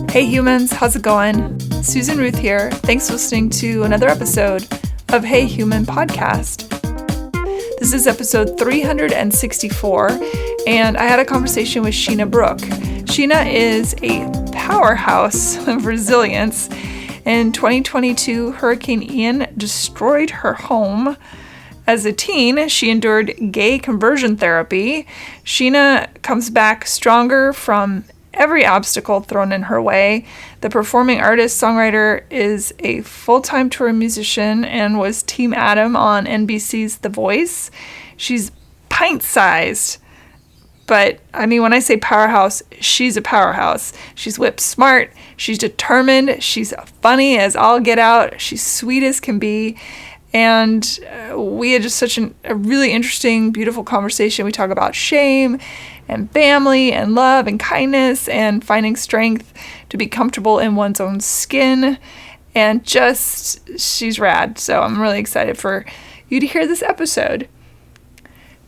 Hey humans, how's it going? Susan Ruth here. Thanks for listening to another episode of Hey Human Podcast. This is episode 364, and I had a conversation with Sheena Brook. Sheena is a powerhouse of resilience. In 2022, Hurricane Ian destroyed her home. As a teen, she endured gay conversion therapy. Sheena comes back stronger from every obstacle thrown in her way. The performing artist songwriter is a full-time touring musician and was Team Adam on NBC's The Voice. She's pint-sized. But, I mean, when I say powerhouse, she's a powerhouse. She's whip smart. She's determined. She's funny as all get out. She's sweet as can be. And we had just such a really interesting, beautiful conversation. We talk about shame and family and love and kindness and finding strength to be comfortable in one's own skin. And just, she's rad. So I'm really excited for you to hear this episode.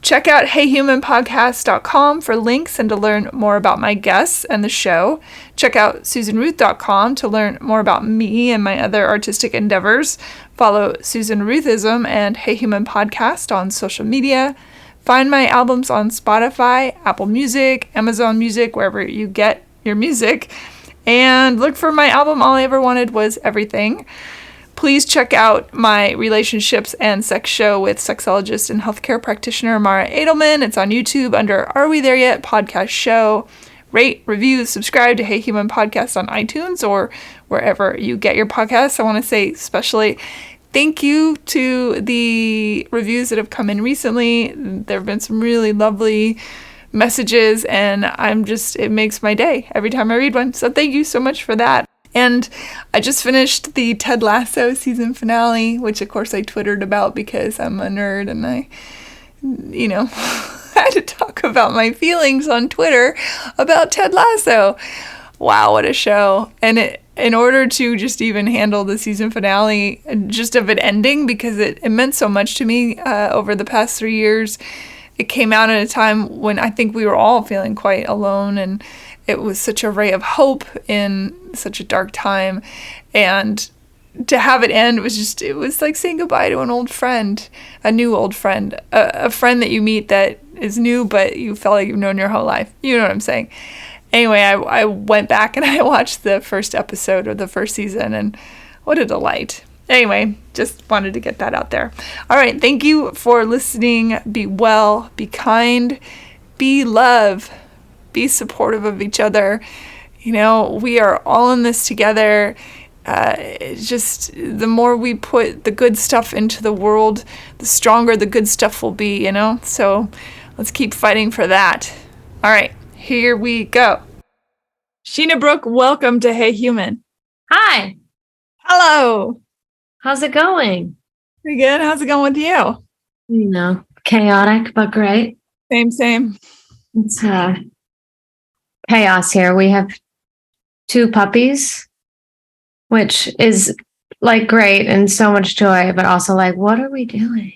Check out heyhumanpodcast.com for links and to learn more about my guests and the show. Check out susanruth.com to learn more about me and my other artistic endeavors. Follow Susan Ruthism and Hey Human Podcast on social media. Find my albums on Spotify, Apple Music, Amazon Music, wherever you get your music. And look for my album, All I Ever Wanted Was Everything. Please check out my relationships and sex show with sexologist and healthcare practitioner Mara Edelman. It's on YouTube under Are We There Yet? Podcast show. Rate, review, subscribe to Hey Human Podcast on iTunes or wherever you get your podcasts. I want to say especially thank you to the reviews that have come in recently. There have been some really lovely messages, and it makes my day every time I read one. So thank you so much for that. And I just finished the Ted Lasso season finale, which of course I twittered about because I'm a nerd and I, had to talk about my feelings on Twitter about Ted Lasso. Wow, what a show. And in order to just even handle the season finale, just of it ending, because it meant so much to me over the past 3 years, it came out at a time when I think we were all feeling quite alone, and it was such a ray of hope in such a dark time. And to have it end it was like saying goodbye to an old friend, a new old friend, a friend that you meet that is new, but you felt like you've known your whole life. You know what I'm saying? Anyway, I went back and I watched the first episode of the first season, and what a delight. Anyway, just wanted to get that out there. All right, thank you for listening. Be well, be kind, be love. Be supportive of each other. We are all in this together. Just the more we put the good stuff into the world, the stronger the good stuff will be, So let's keep fighting for that. All right, here we go. Sheena Brook, welcome to Hey Human. Hi. Hello. How's it going? Pretty good. How's it going with you? Chaotic, but great. Same. It's chaos here. We have 2 puppies, which is like great and so much joy, but also like, what are we doing?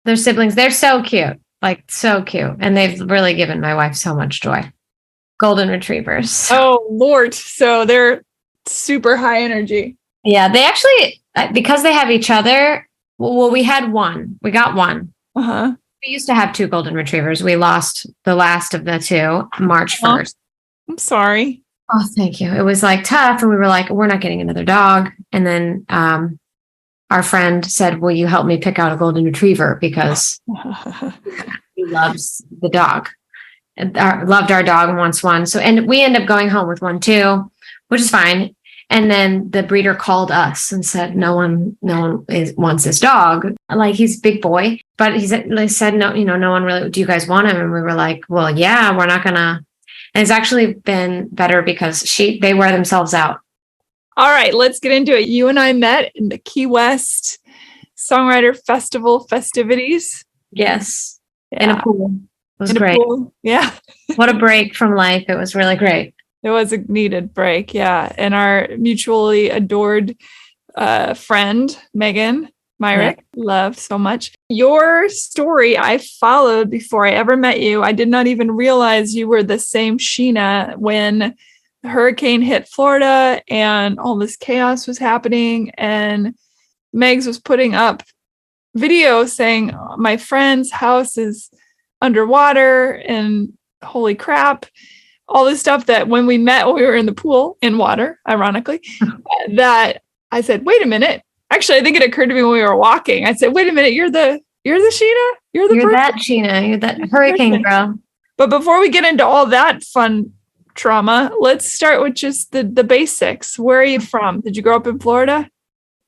They're siblings. They're so cute, like so cute. And they've really given my wife so much joy. Golden retrievers. Oh, Lord. So they're super high energy. Yeah, they actually, because they have each other, well, we had one. We got one. Uh-huh. We used to have 2 golden retrievers. We lost the last of the 2 March 1st. I'm sorry. Oh, thank you. It was like tough. And we were like, we're not getting another dog. And then our friend said, will you help me pick out a golden retriever? Because he loves the dog. Loved our dog and wants one. So, and we end up going home with one too, which is fine. And then the breeder called us and said, no one wants this dog. Like, he's a big boy, but they said, no, no one really, do you guys want him? And we were like, well, yeah, we're not gonna. And it's actually been better because they wear themselves out. All right, let's get into it. You and I met in the Key West Songwriter Festival festivities. Yes. Yeah. In a pool. It was great. Yeah. What a break from life. It was really great. It was a needed break. Yeah. And our mutually adored friend, Megan Myrick, love so much. Your story I followed before I ever met you. I did not even realize you were the same Sheena when the hurricane hit Florida and all this chaos was happening. And Megs was putting up videos saying, my friend's house is underwater and holy crap. All this stuff that when we met, we were in the pool in water, ironically, that I said, wait a minute. Actually, I think it occurred to me when we were walking. I said, wait a minute, you're the Sheena? You're that Sheena. You're that hurricane girl. But before we get into all that fun trauma, let's start with just the basics. Where are you from? Did you grow up in Florida?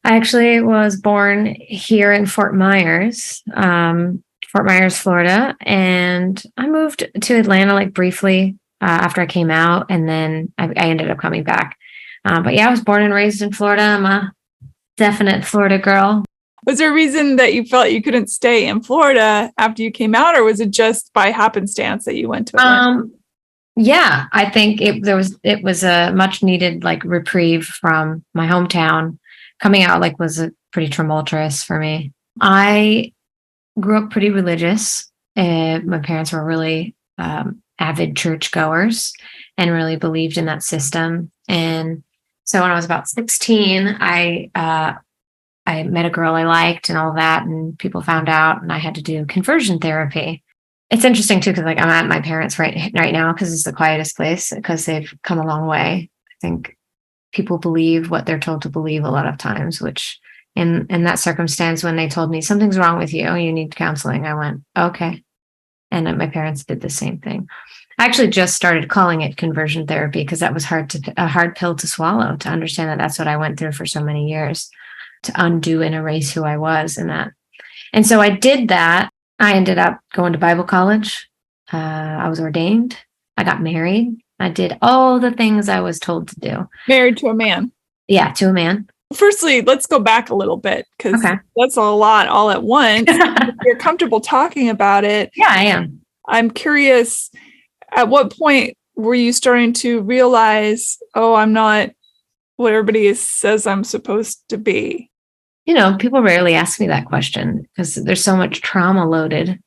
I actually was born here in Fort Myers, Florida. And I moved to Atlanta like briefly after I came out. And then I ended up coming back. But yeah, I was born and raised in Florida. I'm a definite Florida girl. Was there a reason that you felt you couldn't stay in Florida after you came out, or was it just by happenstance that you went to Atlanta? Yeah, I think it was a much needed like reprieve from my hometown. Coming out like was a pretty tumultuous for me. I grew up pretty religious. My parents were really avid churchgoers and really believed in that system. And so when I was about 16, I met a girl I liked and all that, and people found out, and I had to do conversion therapy. It's interesting too, because like I'm at my parents' right now because it's the quietest place because they've come a long way. I think people believe what they're told to believe a lot of times, which in that circumstance, when they told me something's wrong with you, you need counseling, I went, okay. And then my parents did the same thing. I actually just started calling it conversion therapy because that was a hard pill to swallow, to understand that that's what I went through for so many years, to undo and erase who I was in that. And so I did that. I ended up going to Bible college. I was ordained. I got married. I did all the things I was told to do. Married to a man. Yeah, to a man. Firstly, let's go back a little bit because that's a lot all at once. If you're comfortable talking about it. Yeah, I am. I'm curious, at what point were you starting to realize, oh, I'm not what everybody says I'm supposed to be? You know, people rarely ask me that question because there's so much trauma loaded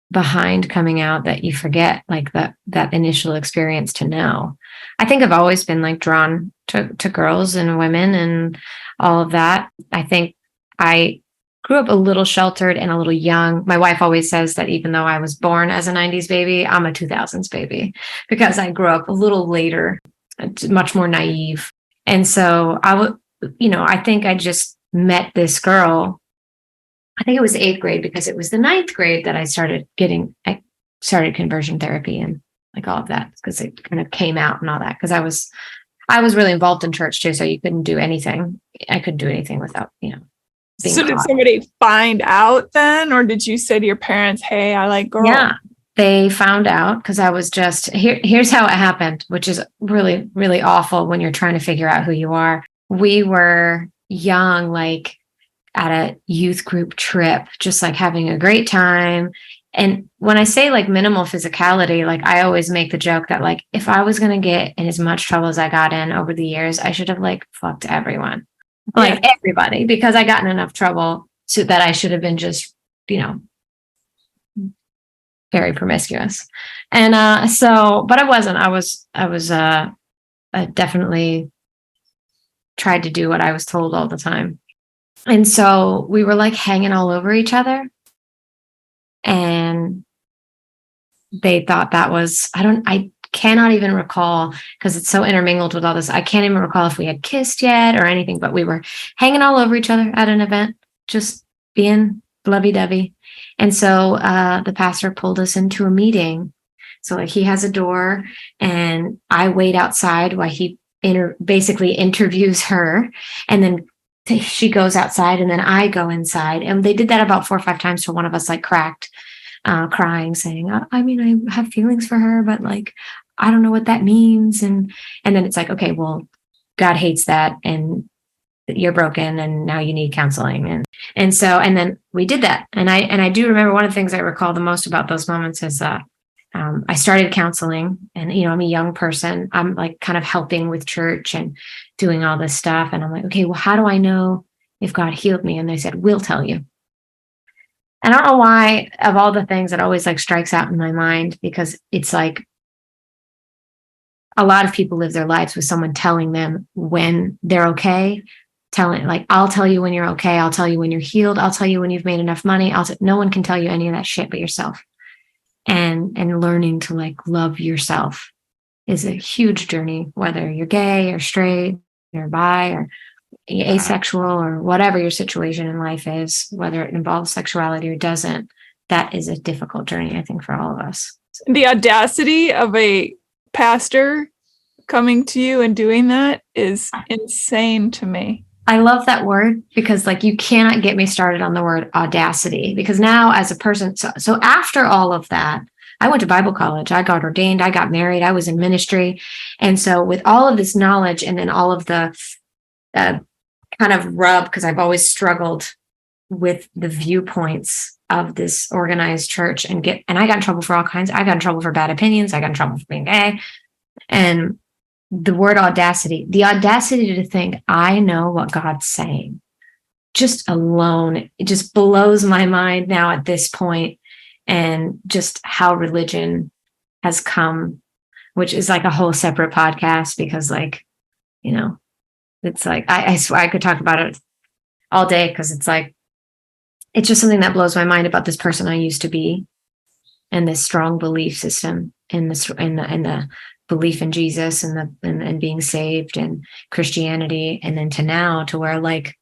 behind coming out that you forget like that initial experience to know. I think I've always been like drawn to girls and women and all of that. I think I grew up a little sheltered and a little young. My wife always says that even though I was born as a 90s baby, I'm a 2000s baby because I grew up a little later, much more naive. And so I think I just met this girl. I think it was 8th grade because it was the 9th grade that I started conversion therapy and like all of that because it kind of came out and all that because I was really involved in church too. So you couldn't do anything. I couldn't do anything without, being So did caught. somebody find out then, or did you say to your parents, hey, I like girls? Yeah, they found out because I was just here's how it happened, which is really, really awful when you're trying to figure out who you are. We were young, like at a youth group trip, just like having a great time. And when I say like minimal physicality, like I always make the joke that like if I was going to get in as much trouble as I got in over the years, I should have like fucked everyone, like everybody, because I got in enough trouble so that I should have been just, very promiscuous. And but I wasn't. I definitely tried to do what I was told all the time. And so we were like hanging all over each other. And they thought that was, I cannot even recall because it's so intermingled with all this. I can't even recall if we had kissed yet or anything, but we were hanging all over each other at an event, just being lovey-dovey. And so the pastor pulled us into a meeting. So like he has a door and I wait outside while he basically interviews her. And then she goes outside and then I go inside. And they did that about 4 or 5 times till one of us like cracked, crying, saying, I mean, I have feelings for her, but like, I don't know what that means. And then it's like, okay, well, God hates that. And you're broken and now you need counseling. And then we did that. And I do remember one of the things I recall the most about those moments is I started counseling and, I'm a young person. I'm like kind of helping with church and doing all this stuff. And I'm like, okay, well, how do I know if God healed me? And they said, we'll tell you. And I don't know why of all the things that always like strikes out in my mind, because it's like, a lot of people live their lives with someone telling them when they're okay, telling, like, I'll tell you when you're okay. I'll tell you when you're healed. I'll tell you when you've made enough money. No one can tell you any of that shit but yourself. And learning to like love yourself is a huge journey, whether you're gay or straight or bi or asexual or whatever your situation in life is, whether it involves sexuality or doesn't. That is a difficult journey, I think, for all of us. The audacity of a pastor coming to you and doing that is insane to me. I love that word because like you cannot get me started on the word audacity, because now as a person, so after all of that, I went to Bible college, I got ordained, I got married, I was in ministry. And so with all of this knowledge and then all of the kind of rub, because I've always struggled with the viewpoints of this organized church and I got in trouble for all kinds. I got in trouble for bad opinions. I got in trouble for being gay. And the word audacity, the audacity to think, I know what God's saying, just alone, it just blows my mind now at this point. And just how religion has come, which is like a whole separate podcast, because like, you know, it's like, I swear I could talk about it all day, because it's like, it's just something that blows my mind about this person I used to be, and this strong belief system, and the belief in Jesus and being saved and Christianity, and then to now to where like,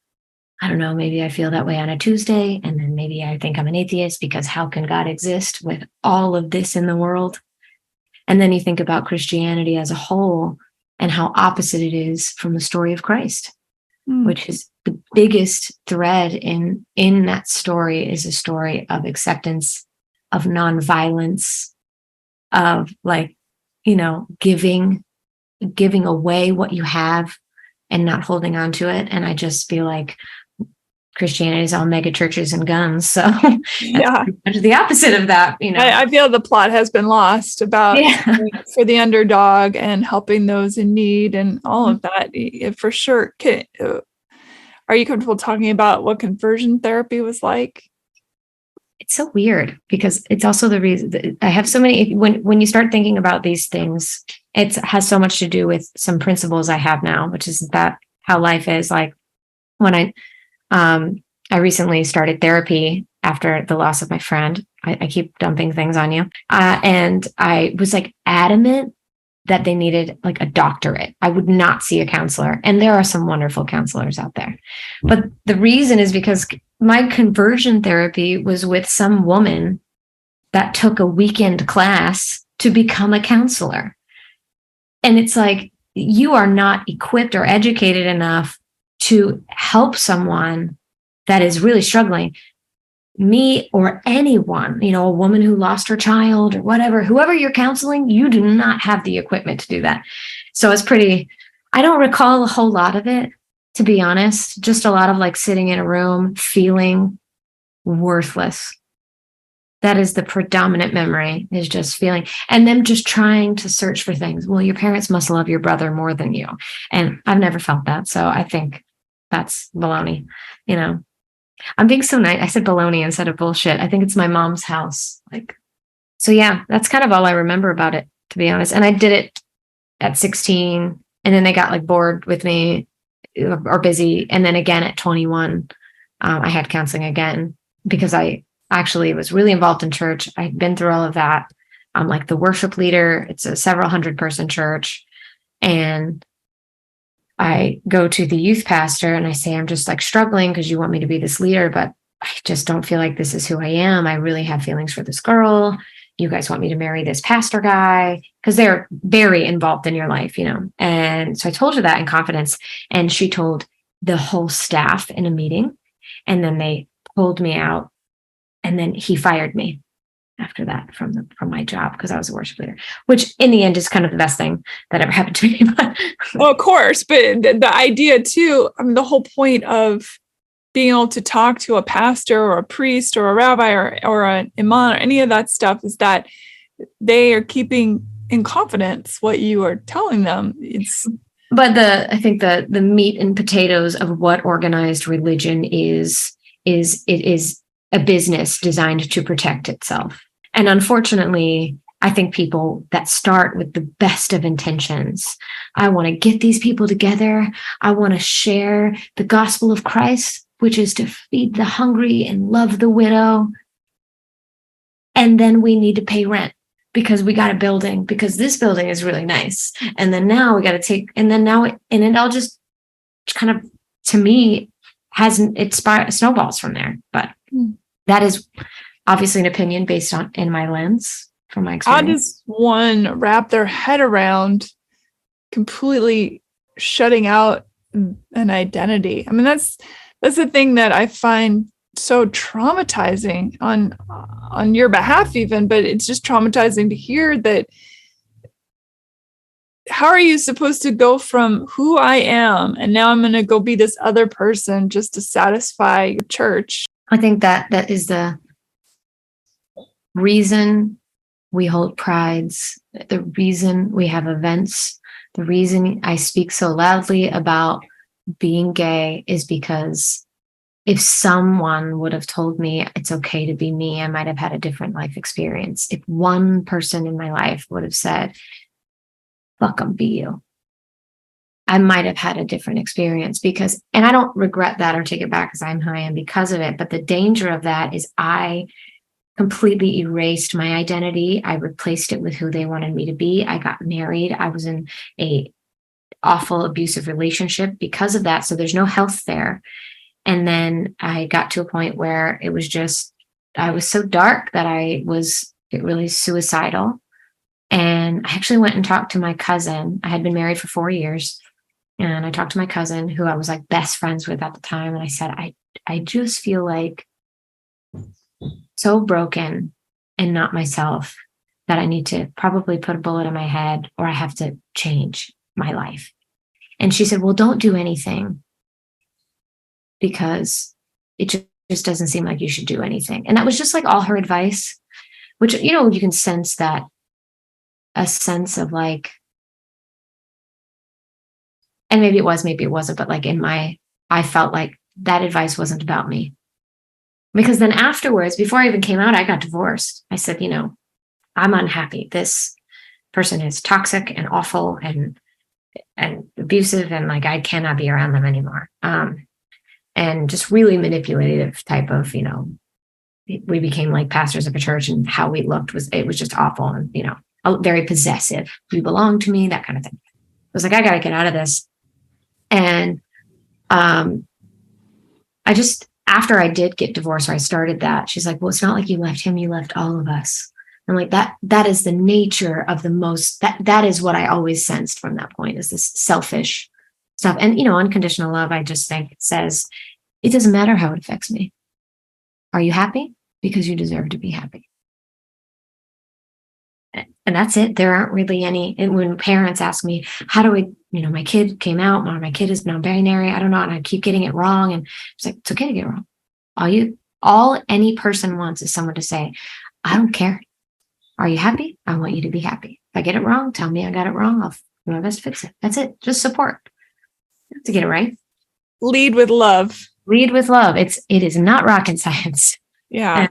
I don't know, maybe I feel that way on a Tuesday, and then maybe I think I'm an atheist, because how can God exist with all of this in the world? And then you think about Christianity as a whole and how opposite it is from the story of Christ, which is the biggest thread in that story is a story of acceptance, of nonviolence, of like, you know, giving away what you have and not holding on to it. And I just feel like Christianity is all mega churches and guns. So yeah, the opposite of that, you know. I feel the plot has been lost about for the underdog and helping those in need and all of that. For sure. Are you comfortable talking about what conversion therapy was like? It's so weird because it's also the reason that I have so many, when you start thinking about these things, it has so much to do with some principles I have now, which is that how life is. Like when I recently started therapy after the loss of my friend. I keep dumping things on you. And I was like adamant that they needed like a doctorate. I would not see a counselor. And there are some wonderful counselors out there. But the reason is because my conversion therapy was with some woman that took a weekend class to become a counselor. And it's like, you are not equipped or educated enough to help someone that is really struggling. Me or anyone, you know, a woman who lost her child or whatever, whoever you're counseling, you do not have the equipment to do that. So it's I don't recall a whole lot of it, to be honest, just a lot of like sitting in a room feeling worthless. That is the predominant memory, is just feeling, and them just trying to search for things. Well, your parents must love your brother more than you. And I've never felt that. So I think that's baloney, you know. I'm being so nice. I said baloney instead of bullshit. I think it's my mom's house. Like, so yeah, that's kind of all I remember about it, to be honest. And I did it at 16, and then they got like bored with me or busy. And then again at 21, I had counseling again because I actually was really involved in church. I'd been through all of that. I'm like the worship leader. It's a several 100-person church. And I go to the youth pastor and I say, I'm just like struggling because you want me to be this leader, but I just don't feel like this is who I am. I really have feelings for this girl. You guys want me to marry this pastor guy, because they're very involved in your life, you know? And so I told her that in confidence, and she told the whole staff in a meeting, and then they pulled me out, and then he fired me after that from my job because I was a worship leader, which in the end is kind of the best thing that ever happened to me. Well, of course, but the idea too, I mean, the whole point of being able to talk to a pastor or a priest or a rabbi or an imam or any of that stuff is that they are keeping in confidence what you are telling them. But I think the meat and potatoes of what organized religion is it is a business designed to protect itself. And unfortunately, I think people that start with the best of intentions. I want to get these people together. I want to share the gospel of Christ, which is to feed the hungry and love the widow. And then we need to pay rent because we got a building, because this building is really nice. And then now we got to take, and then now, and it all just kind of, to me, it snowballs from there. But that is obviously an opinion based on in my lens from my experience. How does one wrap their head around completely shutting out an identity? I mean, that's the thing that I find so traumatizing on your behalf even, but it's just traumatizing to hear that. How are you supposed to go from who I am and now I'm going to go be this other person just to satisfy your church? I think that is the reason we hold prides, the reason we have events, the reason I speak so loudly about being gay is because if someone would have told me it's okay to be me, I might have had a different life experience. If one person in my life would have said, fuck them, be you, I might have had a different experience because, and I don't regret that or take it back because I'm who I am because of it. But the danger of that is I completely erased my identity. I replaced it with who they wanted me to be. I got married. I was in a awful abusive relationship because of that. So there's no health there. And then I got to a point where it was just, I was so dark that I was really suicidal. And I actually went and talked to my cousin. I had been married for 4 years. And I talked to my cousin, who I was like best friends with at the time. And I said, I just feel like so broken and not myself that I need to probably put a bullet in my head or I have to change my life. And she said, well, don't do anything because it just doesn't seem like you should do anything. And that was just like all her advice, which, you know, you can sense that a sense of like, and maybe it was, maybe it wasn't, but like I felt like that advice wasn't about me. Because then afterwards, before I even came out, I got divorced. I said, you know, I'm unhappy. This person is toxic and awful and abusive, and like I cannot be around them anymore. And just really manipulative type of, you know, we became like pastors of a church, and how we looked was just awful, and you know, very possessive. You belong to me, that kind of thing. I was like, I got to get out of this. And I just, after I did get divorced, or I started that, she's like, well, it's not like you left him, you left all of us. And like that is the nature of the most, that is what I always sensed from that point, is this selfish stuff. And, you know, unconditional love, I just think it says, it doesn't matter how it affects me. Are you happy? Because you deserve to be happy. And that's it. There aren't really any, and when parents ask me, how do I, you know, my kid came out, my kid is non-binary, I don't know, and I keep getting it wrong. And it's like, it's okay to get it wrong. All any person wants is someone to say, I don't care. Are you happy? I want you to be happy. If I get it wrong, tell me I got it wrong. I'll do my best to fix it. That's it. Just support to get it right. Lead with love. Lead with love. It is not rocket science. Yeah.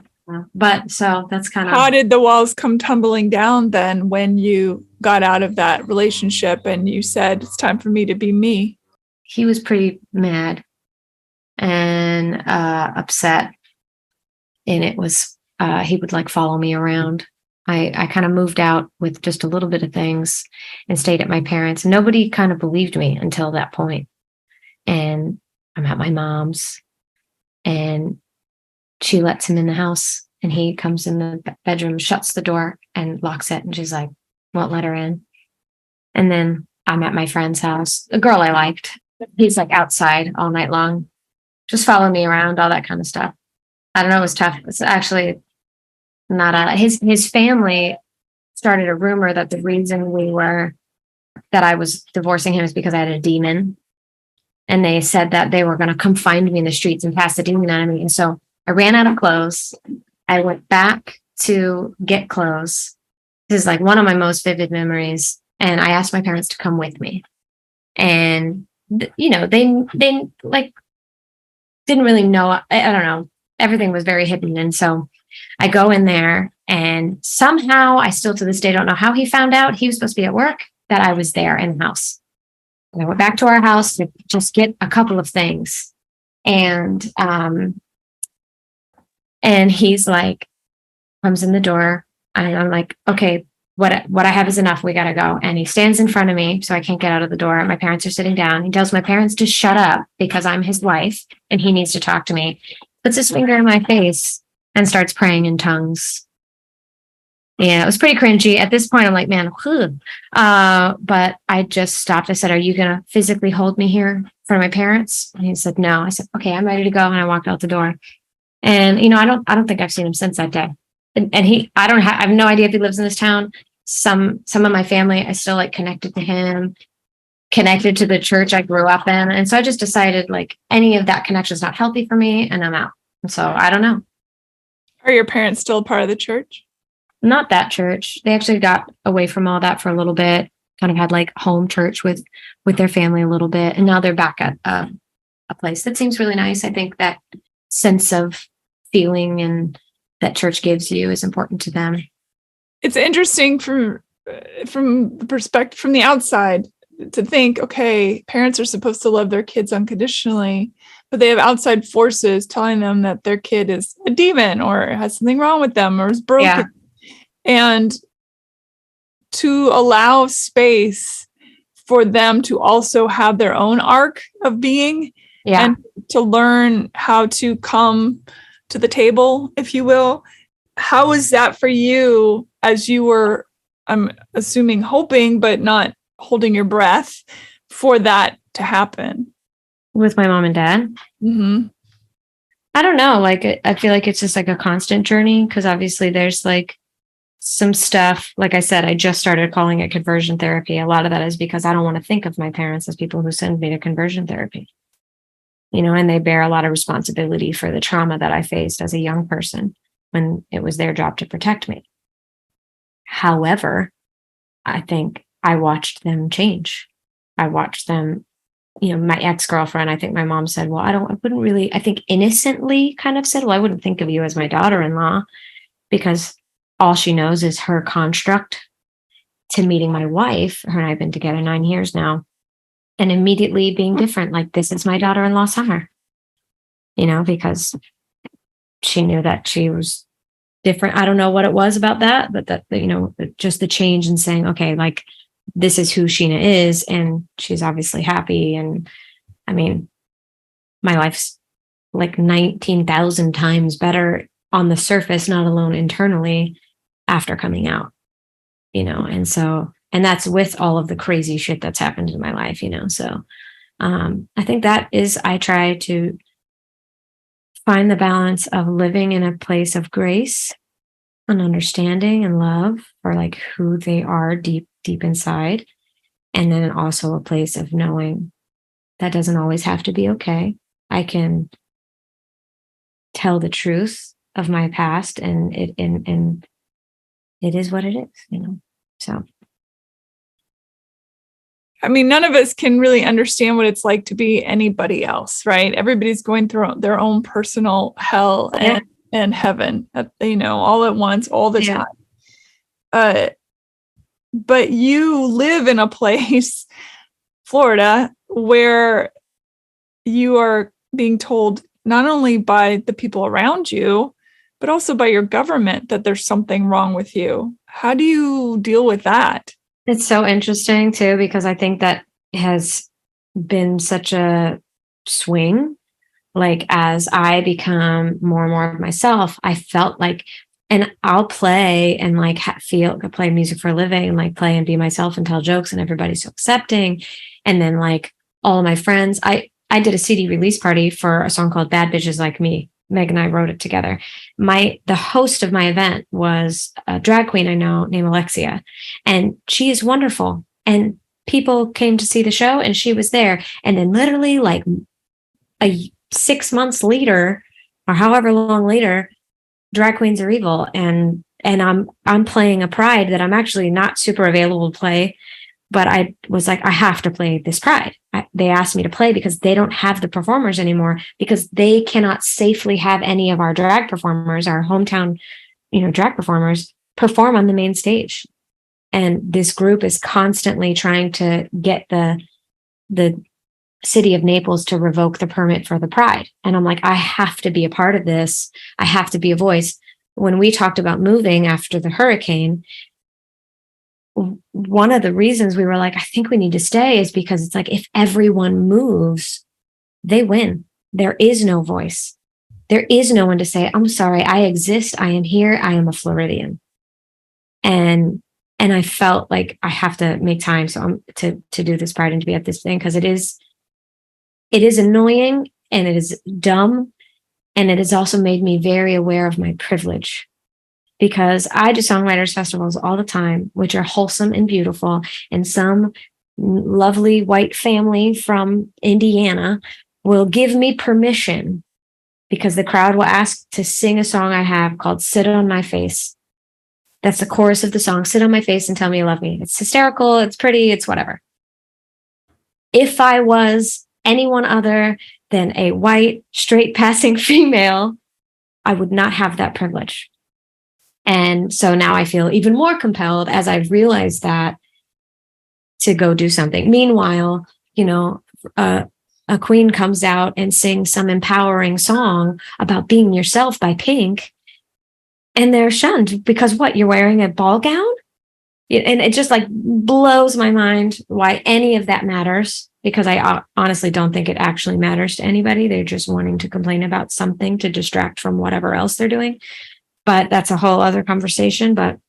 But so that's kind of. How did the walls come tumbling down then when you got out of that relationship and you said, it's time for me to be me? He was pretty mad and upset. And it was, he would like follow me around. I kind of moved out with just a little bit of things and stayed at my parents'. Nobody kind of believed me until that point. And I'm at my mom's, and she lets him in the house, and he comes in the bedroom, shuts the door and locks it. And she's like, won't let her in. And then I'm at my friend's house, a girl I liked. He's like outside all night long, just following me around, all that kind of stuff. I don't know. It was tough. It's actually not his family started a rumor that the reason that I was divorcing him is because I had a demon. And they said that they were going to come find me in the streets and pass the demon on me. And so I ran out of clothes. I went back to get clothes. This is like one of my most vivid memories. And I asked my parents to come with me. And, you know, they like didn't really know. I don't know. Everything was very hidden. And so I go in there And somehow, I still to this day don't know how he found out. He was supposed to be at work, that I was there in the house. And I went back to our house to just get a couple of things. And he's like, comes in the door, and I'm like, okay, what I have is enough. We got to go. And he stands in front of me, so I can't get out of the door. My parents are sitting down. He tells my parents to shut up because I'm his wife and he needs to talk to me. Puts his finger in my face and starts praying in tongues. Yeah, it was pretty cringy. At this point, I'm like, man, but I just stopped. I said, are you going to physically hold me here in front of my parents? And he said, no. I said, okay, I'm ready to go. And I walked out the door. And, I don't think I've seen him since that day. And I have no idea if he lives in this town. Some of my family, I still like connected to him, connected to the church I grew up in. And so I just decided like any of that connection is not healthy for me, and I'm out. And so I don't know. Are your parents still part of the church? Not that church. They actually got away from all that for a little bit, kind of had like home church with their family a little bit. And now they're back at a place that seems really nice. I think that sense of feeling and that church gives you is important to them. It's interesting from the perspective from the outside to think, okay, parents are supposed to love their kids unconditionally, but they have outside forces telling them that their kid is a demon or has something wrong with them or is broken. Yeah. And to allow space for them to also have their own arc of being, and to learn how to come to the table, if you will. How was that for you as you were, I'm assuming, hoping, but not holding your breath for that to happen? With my mom and dad? Mm-hmm. I don't know. Like, I feel like it's just like a constant journey, because obviously there's like some stuff. Like I said, I just started calling it conversion therapy. A lot of that is because I don't want to think of my parents as people who send me to conversion therapy. And they bear a lot of responsibility for the trauma that I faced as a young person when it was their job to protect me. However, I think I watched them change. I watched them, my ex-girlfriend, I think my mom said, well, I think innocently kind of said, well, I wouldn't think of you as my daughter-in-law, because all she knows is her construct to meeting my wife. Her and I have been together 9 years now. And immediately being different, like, this is my daughter-in-law Summer, because she knew that she was different. I don't know what it was about that, but that, just the change in saying, okay, like, this is who Sheena is, and she's obviously happy. And I mean, my life's like 19,000 times better on the surface, not alone internally, after coming out, and that's with all of the crazy shit that's happened in my life, So I think I try to find the balance of living in a place of grace and understanding and love for like who they are deep inside. And then also a place of knowing that doesn't always have to be okay. I can tell the truth of my past, and it is what it is, So. I mean, none of us can really understand what it's like to be anybody else, right? Everybody's going through their own personal hell and heaven, all at once, all the time. But you live in a place, Florida, where you are being told not only by the people around you, but also by your government that there's something wrong with you. How do you deal with that? It's so interesting too, because I think that has been such a swing. Like, as I become more and more of myself, I felt like, and I'll play and like play music for a living and like play and be myself and tell jokes, and everybody's so accepting. And then like all of my friends, I did a CD release party for a song called Bad Bitches Like Me. Meg and I wrote it together. The host of my event was a drag queen I know named Alexia, and she is wonderful. And people came to see the show, and she was there. And then literally like 6 months later, or however long later, drag queens are evil. And I'm playing a Pride that I'm actually not super available to play, but I was like, I have to play this Pride. They asked me to play because they don't have the performers anymore, because they cannot safely have any of our drag performers, our hometown drag performers perform on the main stage. And this group is constantly trying to get the city of Naples to revoke the permit for the Pride. And I'm like, I have to be a part of this. I have to be a voice. When we talked about moving after the hurricane, one of the reasons we were like, I think we need to stay is because it's like, if everyone moves, they win. There is no voice. There is no one to say, I'm sorry, I exist. I am here. I am a Floridian. And I felt like I have to make time to do this Pride and to be at this thing, because it is annoying and it is dumb. And it has also made me very aware of my privilege, because I do songwriters festivals all the time, which are wholesome and beautiful. And some lovely white family from Indiana will give me permission, because the crowd will ask to sing a song I have called Sit on My Face. That's the chorus of the song, Sit on My Face and Tell Me You Love Me. It's hysterical, it's pretty, it's whatever. If I was anyone other than a white, straight passing female, I would not have that privilege. And so now I feel even more compelled, as I've realized that, to go do something. Meanwhile, a queen comes out and sings some empowering song about being yourself by Pink, and they're shunned because what? You're wearing a ball gown? And it just like blows my mind why any of that matters, because I honestly don't think it actually matters to anybody. They're just wanting to complain about something to distract from whatever else they're doing. But that's a whole other conversation. But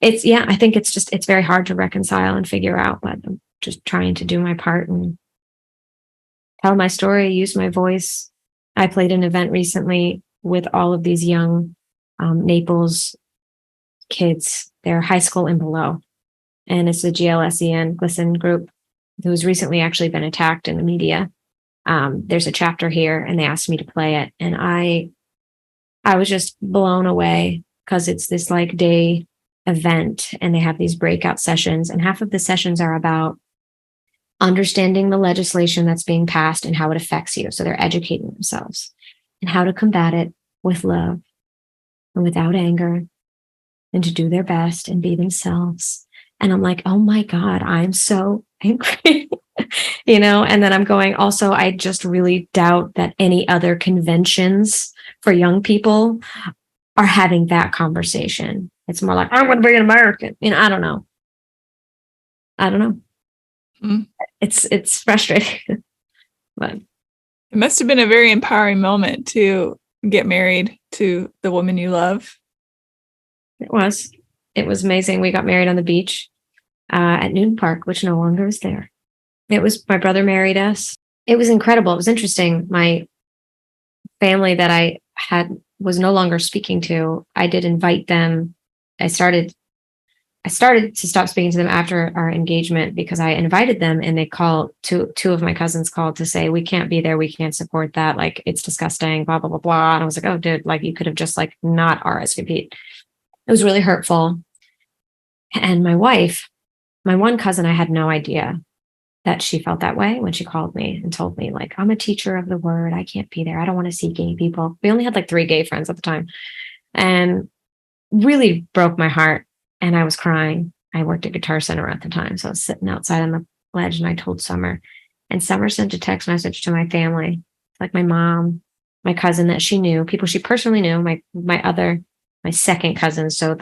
I think it's very hard to reconcile and figure out, but I'm just trying to do my part and tell my story, use my voice. I played an event recently with all of these young Naples kids. They're high school and below. And it's the GLSEN GLSEN group who's recently actually been attacked in the media. There's a chapter here, and they asked me to play it. And I was just blown away, because it's this like day event, and they have these breakout sessions, and half of the sessions are about understanding the legislation that's being passed and how it affects you. So they're educating themselves and how to combat it with love and without anger, and to do their best and be themselves. And I'm like, oh my God, I'm so angry, and then I'm going, also, I just really doubt that any other conventions for young people are having that conversation. It's more like, I'm going to be an American. I don't know. Mm. It's frustrating, but it must have been a very empowering moment to get married to the woman you love. it was amazing. We got married on the beach at Newton Park, which no longer is there. It was, my brother married us. It was incredible. It was interesting. My family that I was no longer speaking to, I did invite them. I started to stop speaking to them after our engagement, because I invited them, and they called, two of my cousins called to say, we can't be there. We can't support that. Like, it's disgusting, blah, blah, blah, blah. And I was like, oh, dude, like, you could have just like not RSVP'd. It was really hurtful. And my wife, my one cousin, I had no idea that she felt that way when she called me and told me, like, I'm a teacher of the word. I can't be there. I don't want to see gay people. We only had like 3 gay friends at the time, and really broke my heart. And I was crying. I worked at Guitar Center at the time, so I was sitting outside on the ledge, and I told Summer, and Summer sent a text message to my family, like my mom, my cousin that she knew, people she personally knew, my second cousin. So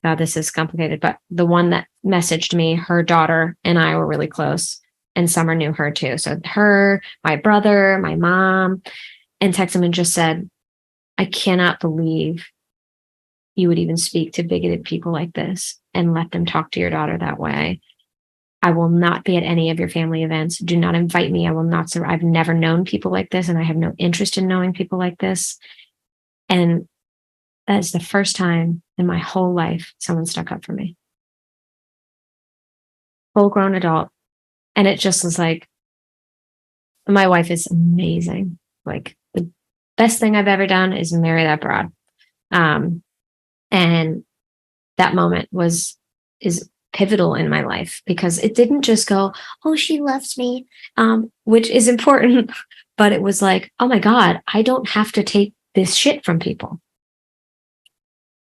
God, this is complicated, but the one that messaged me, her daughter and I were really close, and Summer knew her too. So her, my brother, my mom, and texted him and just said, I cannot believe you would even speak to bigoted people like this and let them talk to your daughter that way. I will not be at any of your family events. Do not invite me. I will not. I've never known people like this, and I have no interest in knowing people like this. And that is the first time in my whole life someone stuck up for me. Full-grown adult. And it just was like, my wife is amazing. Like, the best thing I've ever done is marry that broad. And that moment is pivotal in my life, because it didn't just go, oh, she loves me, which is important, but it was like, oh my God, I don't have to take this shit from people.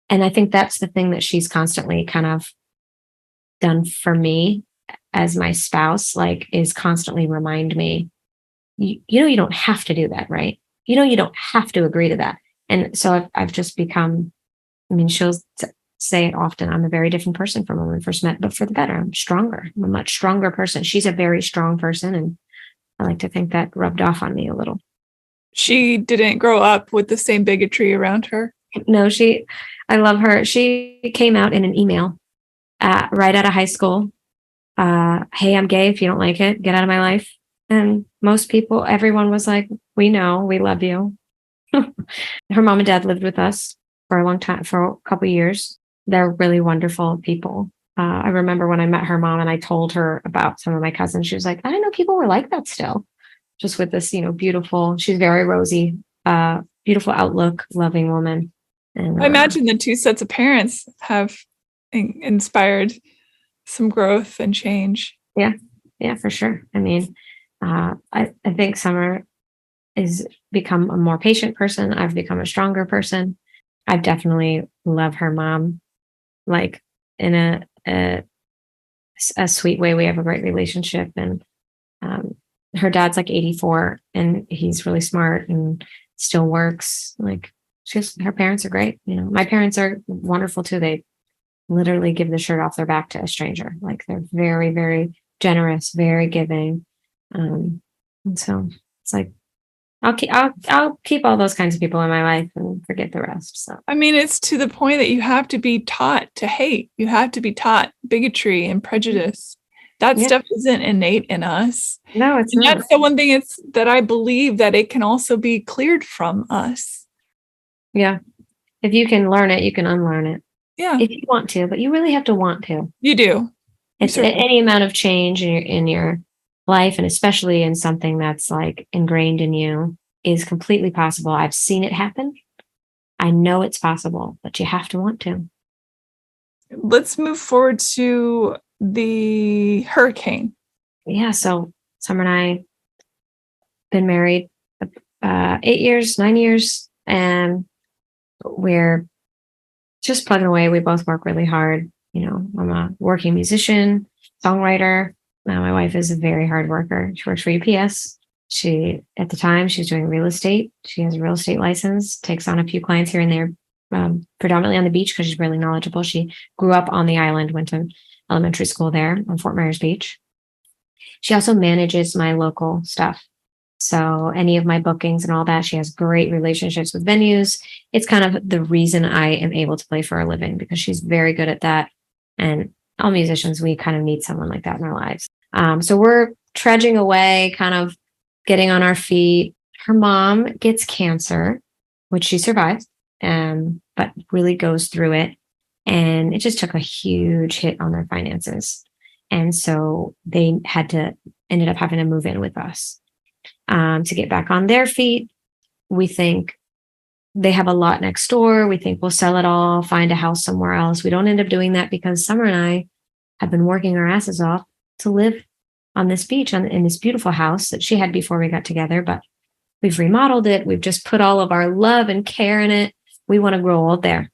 And I think that's the thing that she's constantly kind of done for me as my spouse, like, is constantly remind me, you don't have to do that, right? You don't have to agree to that. And so I've just become, I mean, she'll say it often, I'm a very different person from when we first met, but for the better. I'm stronger. I'm a much stronger person. She's a very strong person. And I like to think that rubbed off on me a little. She didn't grow up with the same bigotry around her? No, I love her. She came out in an email right out of high school. Hey, I'm gay. If you don't like it, get out of my life. And most people, everyone was like, we know, we love you. Her mom and dad lived with us for a long time, for a couple of years. They're really wonderful people. I remember when I met her mom and I told her about some of my cousins, she was like, I didn't know people were like that still. Just with this, beautiful, she's very rosy, beautiful outlook, loving woman. And I imagine the two sets of parents have inspired some growth and change. Yeah, for sure. I mean, I think Summer is become a more patient person. I've become a stronger person. I definitely love her mom, like in a sweet way. We have a great relationship, and her dad's like 84 and he's really smart and still works. Like, her parents are great. My parents are wonderful too. They literally give the shirt off their back to a stranger. Like, they're very, very generous, very giving. And so it's like, I'll keep all those kinds of people in my life and forget the rest. So, I mean, it's to the point that you have to be taught to hate. You have to be taught bigotry and prejudice. That stuff isn't innate in us. No, it's not. That's the one thing that I believe that it can also be cleared from us. Yeah. If you can learn it, you can unlearn it. Yeah. If you want to, but you really have to want to. You do. It's any amount of change in your life, and especially in something that's like ingrained in you, is completely possible. I've seen it happen. I know it's possible, but you have to want to. Let's move forward to the hurricane. Yeah. So Summer and I been married 9 years, and we're just plugging away. We both work really hard. I'm a working musician, songwriter. Now, my wife is a very hard worker. She works for UPS. At the time, she's doing real estate. She has a real estate license, takes on a few clients here and there, predominantly on the beach because she's really knowledgeable. She grew up on the island, went to elementary school there on Fort Myers Beach. She also manages my local stuff. So any of my bookings and all that, she has great relationships with venues. It's kind of the reason I am able to play for a living, because she's very good at that. And all musicians, we kind of need someone like that in our lives. So we're trudging away, kind of getting on our feet. Her mom gets cancer, which she survives, but really goes through it. And it just took a huge hit on their finances. And so they ended up having to move in with us to get back on their feet. We think they have a lot next door. We think we'll sell it all, find a house somewhere else. We don't end up doing that because Summer and I have been working our asses off to live on this beach in this beautiful house that she had before we got together, but we've remodeled it. We've just put all of our love and care in it. We want to grow old there,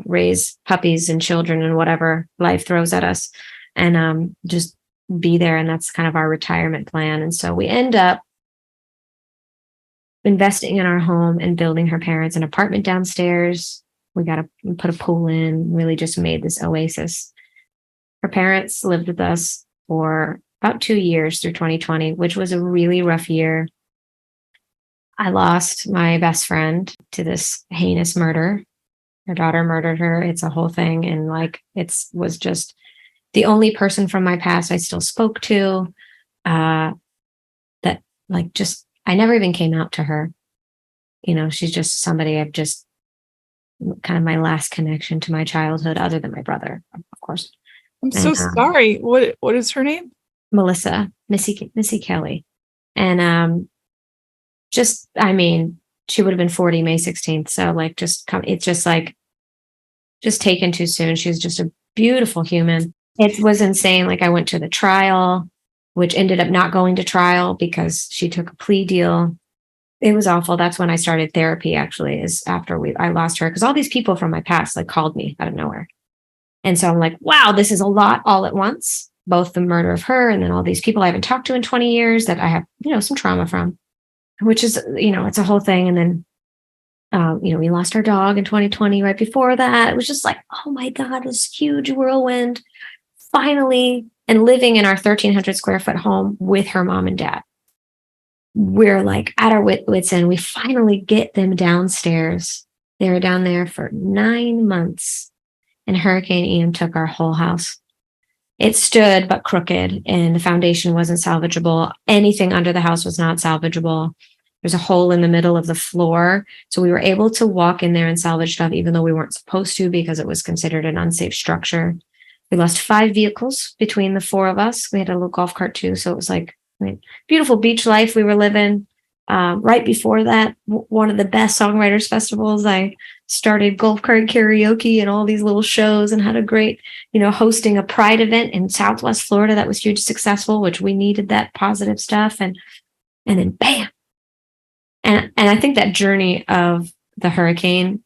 raise puppies and children and whatever life throws at us, and just be there. And that's kind of our retirement plan. And so we end up investing in our home and building her parents an apartment downstairs. We got to put a pool in, really just made this oasis. Her parents lived with us for about 2 years through 2020, which was a really rough year. I lost my best friend to this heinous murder. Her daughter murdered her. It's a whole thing. And was just the only person from my past I still spoke to, I never even came out to her. She's just somebody I've just kind of my last connection to my childhood, other than my brother, of course. I'm so sorry. What is her name? Melissa, Missy Kelly. And she would have been 40 May 16th. So it's just taken too soon. She was just a beautiful human. It was insane. I went to the trial, which ended up not going to trial because she took a plea deal. it was awful. That's when I started therapy, actually, is after I lost her. Because all these people from my past like called me out of nowhere. And so I'm like, wow, this is a lot all at once. Both the murder of her and then all these people I haven't talked to in 20 years that I have, some trauma from, which is, it's a whole thing. And then, we lost our dog in 2020 right before that. It was just like, oh my God, this huge whirlwind finally, and living in our 1,300 square foot home with her mom and dad. We're like at our wits end. We finally get them downstairs. They were down there for 9 months, and Hurricane Ian took our whole house. It stood but crooked, and the foundation wasn't salvageable. Anything under the house was not salvageable. There's a hole in the middle of the floor. So we were able to walk in there and salvage stuff, even though we weren't supposed to, because it was considered an unsafe structure. We lost 5 vehicles between the 4 of us. We had a little golf cart too. So it was like, beautiful beach life we were living. Right before that, one of the best songwriters festivals, I started golf cart karaoke and all these little shows, and had a great, hosting a pride event in Southwest Florida that was huge successful, which we needed that positive stuff. And then bam. And I think that journey of the hurricane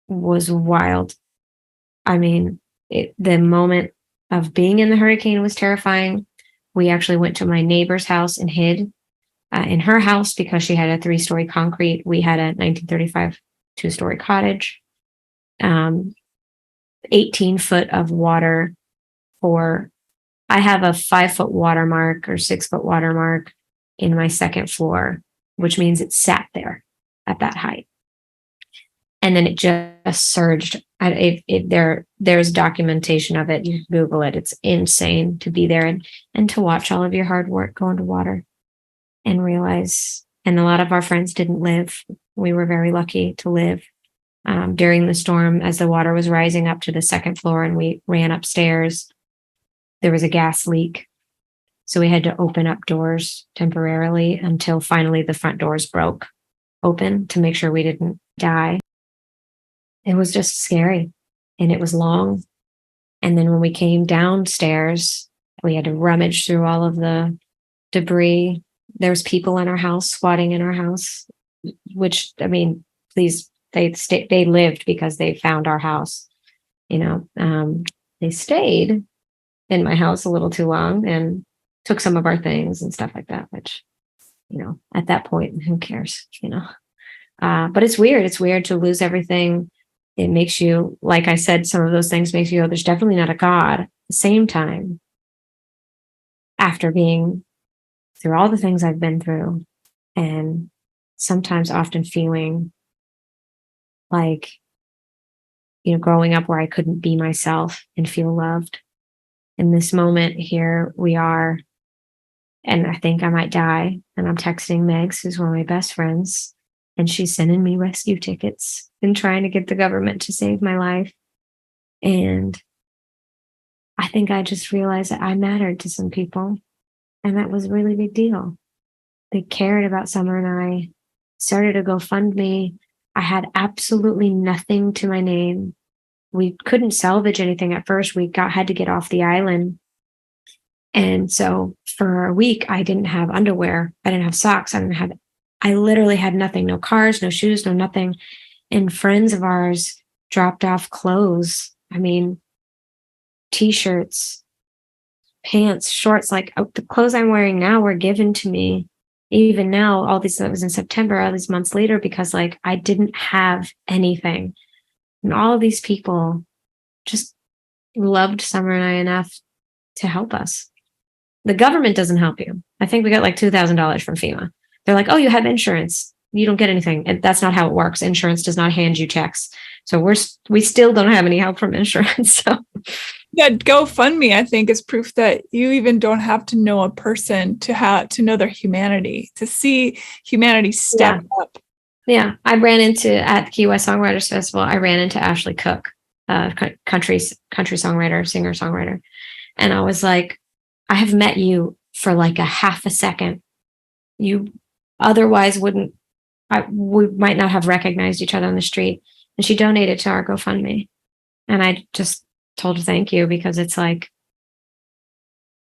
was wild. I mean, the moment of being in the hurricane was terrifying. We actually went to my neighbor's house and hid in her house because she had a 3-story concrete. We had a 1935 2-story cottage, 18 foot of water I have a 5-foot watermark or 6-foot watermark in my second floor, which means it sat there at that height. And then it just surged. There's documentation of it. You can Google it. It's insane to be there and to watch all of your hard work go into water and realize. And a lot of our friends didn't live. We were very lucky to live during the storm as the water was rising up to the second floor, and we ran upstairs. There was a gas leak. So we had to open up doors temporarily until finally the front doors broke open to make sure we didn't die. It was just scary, and it was long. And then when we came downstairs, we had to rummage through all of the debris. There was people in our house, squatting in our house, which, please, they lived because they found our house. They stayed in my house a little too long and took some of our things and stuff like that, which, at that point, who cares, but it's weird. It's weird to lose everything. It makes you, like I said, some of those things makes you go, there's definitely not a God. At the same time, after being through all the things I've been through, and sometimes often feeling like, growing up where I couldn't be myself and feel loved. In this moment here, we are, and I think I might die. And I'm texting Megs, who's one of my best friends, and she's sending me rescue tickets and trying to get the government to save my life. And I think I just realized that I mattered to some people, and that was a really big deal. They cared about Summer and I. Started a GoFundMe. I had absolutely nothing to my name. We couldn't salvage anything at first. Had to get off the island. And so for a week, I didn't have underwear. I didn't have socks. I literally had nothing, no cars, no shoes, no nothing. And friends of ours dropped off clothes. T-shirts, pants, shorts, like the clothes I'm wearing now were given to me. Even now, that was in September, all these months later, because I didn't have anything. And all of these people just loved Summer and I enough to help us. The government doesn't help you. I think we got $2,000 from FEMA. They're like, oh, you have insurance. You don't get anything. And that's not how it works. Insurance does not hand you checks. So we still don't have any help from insurance. So yeah, GoFundMe, I think, is proof that you even don't have to know a person to know their humanity, to see humanity step up. Yeah, I ran into, at the Key West Songwriters Festival, I ran into Ashley Cook, country songwriter, singer-songwriter. And I was like, I have met you for a half a second. You otherwise we might not have recognized each other on the street. And she donated to our GoFundMe. And I just told her thank you, because it's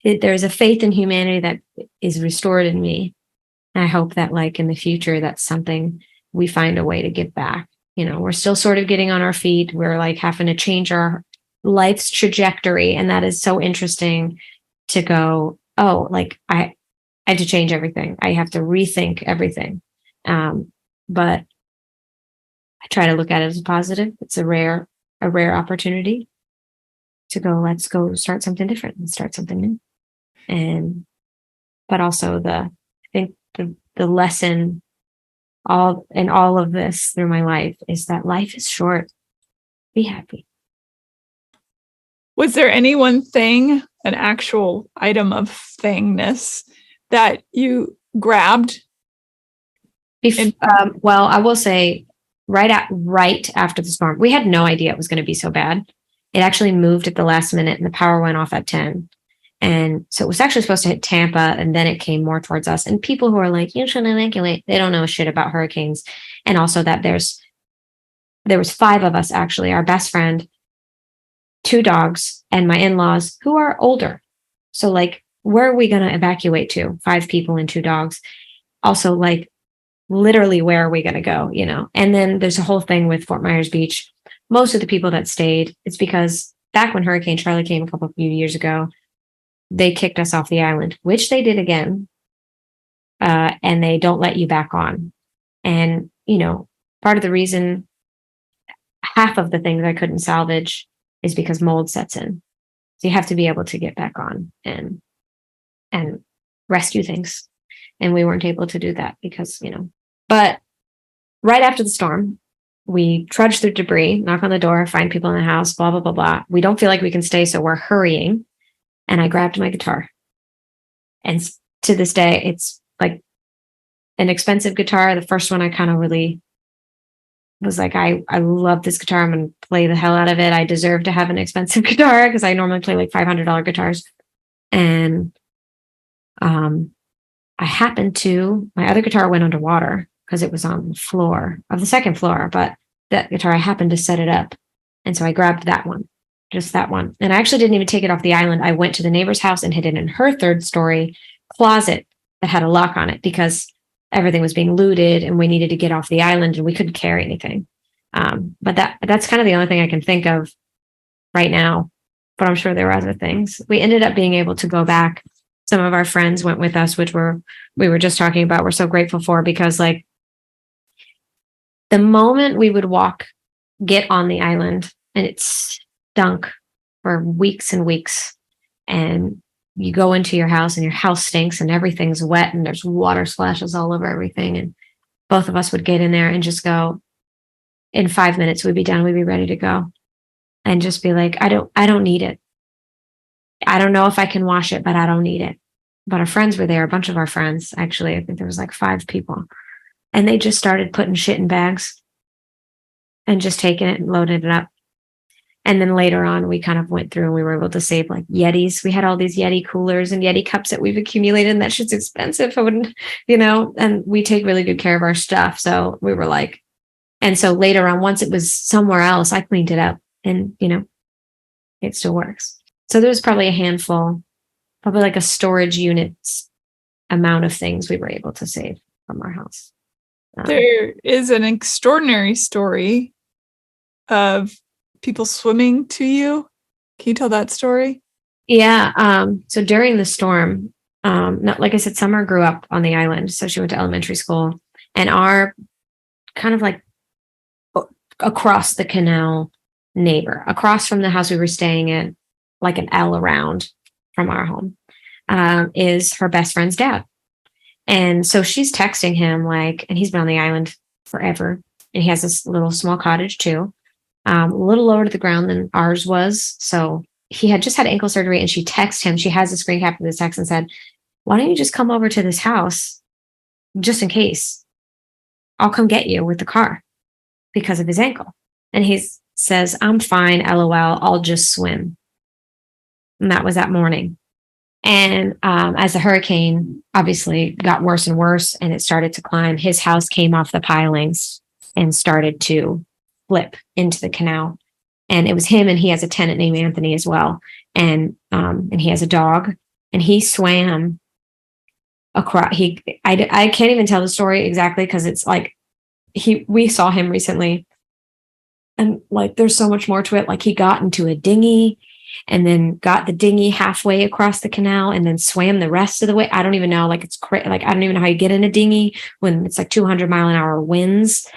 there's a faith in humanity that is restored in me And I hope that like in the future, that's something we find a way to give back. We're still sort of getting on our feet. We're like having to change our life's trajectory. And that is so interesting to go, oh, like I had to change everything. I have to rethink everything. But I try to look at it as a positive. It's a rare opportunity to go, let's go start something different and start something new. But also I think the lesson all of this through my life is that life is short. Be happy. Was there any one thing, an actual item of thingness that you grabbed? Well, I will say right after the storm, we had no idea it was going to be so bad. It actually moved at the last minute and the power went off at 10. And so it was actually supposed to hit Tampa and then it came more towards us. And people who are like, you should evacuate, they don't know shit about hurricanes. And also that there was 5 of us, actually, our best friend, 2 dogs, and my in-laws who are older. So like, where are we going to evacuate to? 5 people and 2 dogs. Also, like, literally, where are we going to go? And then there's a whole thing with Fort Myers Beach. Most of the people that stayed, it's because back when Hurricane Charlie came a few years ago, they kicked us off the island, which they did again. And they don't let you back on. And, part of the reason half of the things I couldn't salvage is because mold sets in. So you have to be able to get back on and rescue things. And we weren't able to do that because, but right after the storm, we trudge through debris, knock on the door, find people in the house, blah, blah, blah, blah. We don't feel like we can stay, so we're hurrying. And I grabbed my guitar. And to this day, it's like an expensive guitar. The first one I kind of really was like, I love this guitar. I'm going to play the hell out of it. I deserve to have an expensive guitar because I normally play like $500 guitars. And I happened to, my other guitar went underwater because it was on the floor of the second floor. But that guitar, I happened to set it up. And so I grabbed that one. Just that one. And I actually didn't even take it off the island. I went to the neighbor's house and hid it in her 3rd story closet that had a lock on it because everything was being looted and we needed to get off the island and we couldn't carry anything. But that's kind of the only thing I can think of right now. But I'm sure there were other things. We ended up being able to go back. Some of our friends went with us, which we were just talking about. We're so grateful for because like the moment we would get on the island and it's stunk for weeks and weeks, and you go into your house and your house stinks and everything's wet and there's water splashes all over everything, and both of us would get in there and just go, in 5 minutes we'd be done, we'd be ready to go, and just be like, I don't need it. I don't know if I can wash it, but I don't need it. But our friends were there, a bunch of our friends, actually, I think there was like 5 people, and they just started putting shit in bags and just taking it and loading it up. And then later on, we kind of went through and we were able to save like Yetis. We had all these Yeti coolers and Yeti cups that we've accumulated, and that shit's expensive. I wouldn't, and we take really good care of our stuff. So we were like, and so later on, once it was somewhere else, I cleaned it up and, it still works. So there was probably a handful, probably like a storage unit amount of things we were able to save from our house. There is an extraordinary story of people swimming to you. Can you tell that story? Yeah. So during the storm, like I said, Summer grew up on the island. So she went to elementary school, and our kind of like across the canal neighbor, across from the house we were staying in, like an L around from our home, is her best friend's dad. And so she's texting him and he's been on the island forever. And he has this little small cottage too. A little lower to the ground than ours was. So he had just had ankle surgery, and she texted him. She has a screen cap of this text and said, why don't you just come over to this house just in case? I'll come get you with the car because of his ankle. And he says, I'm fine, LOL, I'll just swim. And that was that morning. And as the hurricane obviously got worse and worse and it started to climb, his house came off the pilings and started to flip into the canal. And it was him, and he has a tenant named Anthony as well. And he has a dog, and he swam across. I can't even tell the story exactly because it's like we saw him recently, and like there's so much more to it. Like he got into a dinghy and then got the dinghy halfway across the canal and then swam the rest of the way. I don't even know. Like it's crazy. Like I don't even know how you get in a dinghy when it's like 200-mile-an-hour winds.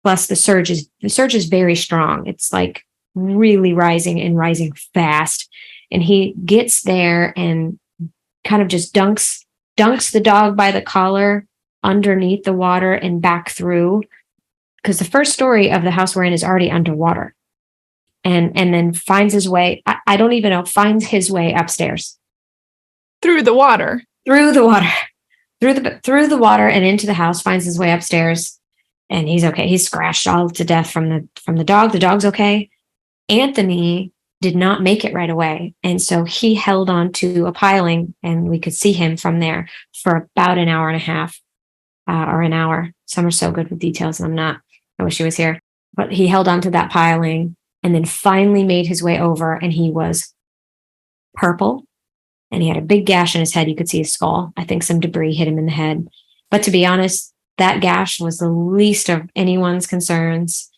Plus the surge is very strong. It's like really rising and rising fast. And he gets there and kind of just dunks the dog by the collar underneath the water and back through. Because the first story of the house we're in is already underwater. And then finds his way, I don't even know, finds his way upstairs. Through the water. Through the water and into the house, finds his way upstairs. And he's okay. He's scratched all to death from the dog. The dog's okay. Anthony did not make it right away. And so he held on to a piling and we could see him from there for about an hour and a half or an hour. Some are so good with details and I'm not. I wish he was here. But he held on to that piling and then finally made his way over, and he was purple and he had a big gash in his head. You could see his skull. I think some debris hit him in the head. But to be honest, that gash was the least of anyone's concerns.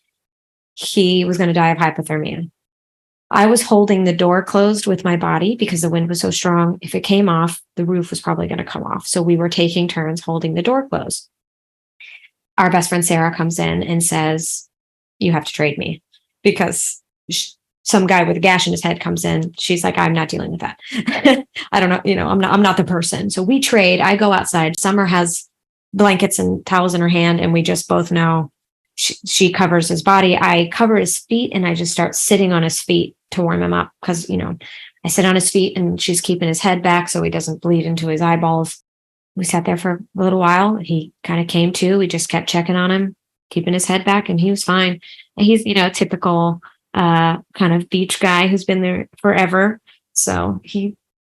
He was going to die of hypothermia. I was holding the door closed with my body because the wind was so strong. If it came off, the roof was probably going to come off. So we were taking turns holding the door closed. Our best friend Sarah comes in and says, "You have to trade me," because some guy with a gash in his head comes in. She's like, "I'm not dealing with that." I don't know. I'm not the person. So we trade. I go outside. Summer has blankets and towels in her hand, and we just both know she covers his body. I cover his feet, and I just start sitting on his feet to warm him up because, I sit on his feet and she's keeping his head back so he doesn't bleed into his eyeballs. We sat there for a little while. He kind of came to. We just kept checking on him, keeping his head back, and he was fine. And he's, a typical kind of beach guy who's been there forever. So